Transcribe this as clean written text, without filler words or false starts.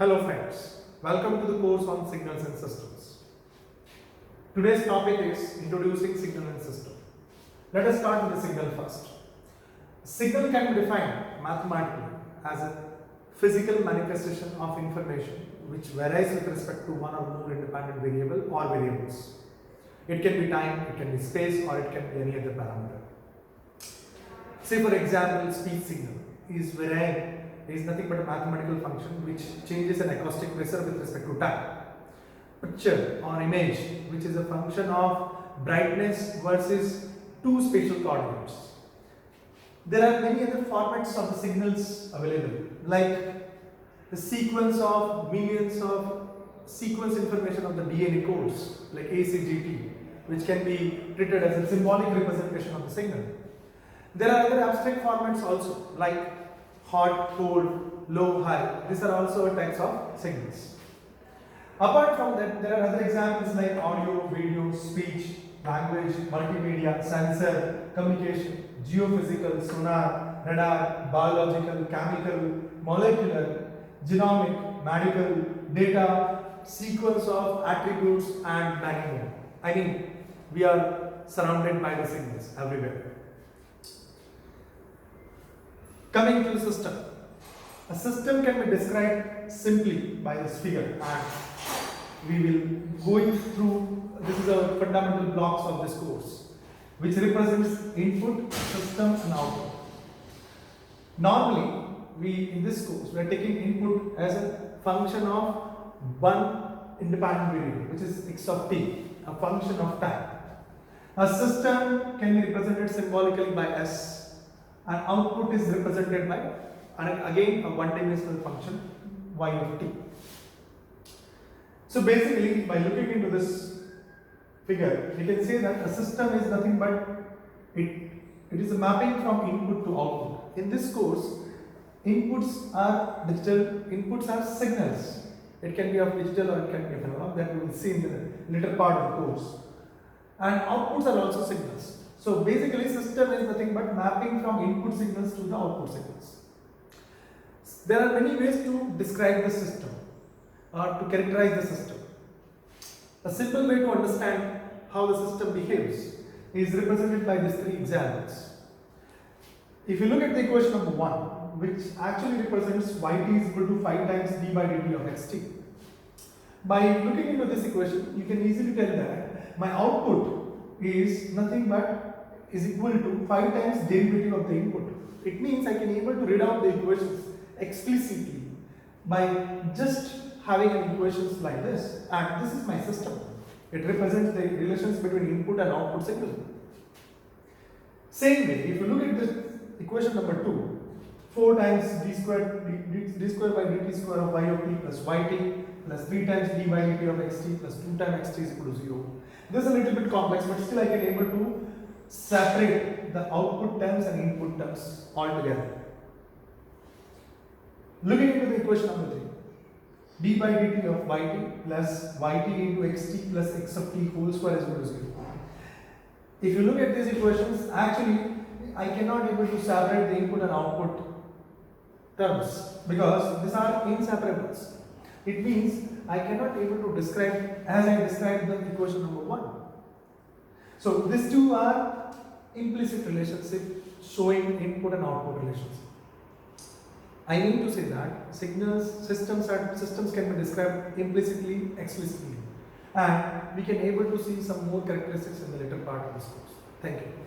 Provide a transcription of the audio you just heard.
Hello friends, welcome to the course on signals and systems. Today's topic is introducing signal and system. Let us start with the signal first. Signal can be defined mathematically as a physical manifestation of information which varies with respect to one or more independent variable or variables. It can be time, it can be space, or it can be any other parameter. Say for example, speech signal is varying is nothing but a mathematical function which changes an acoustic pressure with respect to time. Picture or image, which is a function of brightness versus two spatial coordinates. There are many other formats of the signals available, like the sequence of millions of sequence information of the DNA codes, like ACGT, which can be treated as a symbolic representation of the signal. There are other abstract formats also, like hot, cold, low, high. These are also types of signals. Apart from that, there are other examples like audio, video, speech, language, multimedia, sensor, communication, geophysical, sonar, radar, biological, chemical, molecular, genomic, medical, data, sequence of attributes, and many more. I mean, we are surrounded by the signals everywhere. Coming to the system. A system can be described simply by this figure, and we will go through, this is our fundamental blocks of this course, which represents input, system and output. Normally, in this course, we are taking input as a function of one independent variable, which is x of t, a function of time. A system can be represented symbolically by S, and output is represented by, and again, a one-dimensional function y of t. So basically, by looking into this figure, we can say that a system is nothing but it is a mapping from input to output. In this course, inputs are digital, inputs are signals. It can be of digital or it can be of analog, that we will see in the later part of the course. And outputs are also signals. So basically, system is nothing but mapping from input signals to the output signals. There are many ways to describe the system or to characterize the system. A simple way to understand how the system behaves is represented by these three examples. If you look at the equation number 1, which actually represents yt is equal to 5 times d by dt of xt. By looking into this equation, you can easily tell that my output is nothing but is equal to 5 times derivative of the input. It means I can able to read out the equations explicitly by just having an equations like this, and this is my system. It represents the relations between input and output signal. Same way, if you look at this equation number 2, 4 times d square by dt square of y of t plus yt plus 3 times d by dt of xt plus 2 times xt is equal to 0. This is a little bit complex, but still I can able to separate the output terms and input terms altogether. Looking into the equation number 3, d by dt of yt plus yt into xt plus x of t whole square is equal to 0. If you look at these equations, actually I cannot able to separate the input and output terms because these are inseparables. It means I cannot able to describe as I described the equation number 1. So these two are implicit relationship showing input and output relationship. I mean to say that systems can be described implicitly, explicitly, and we can able to see some more characteristics in the later part of this course. Thank you.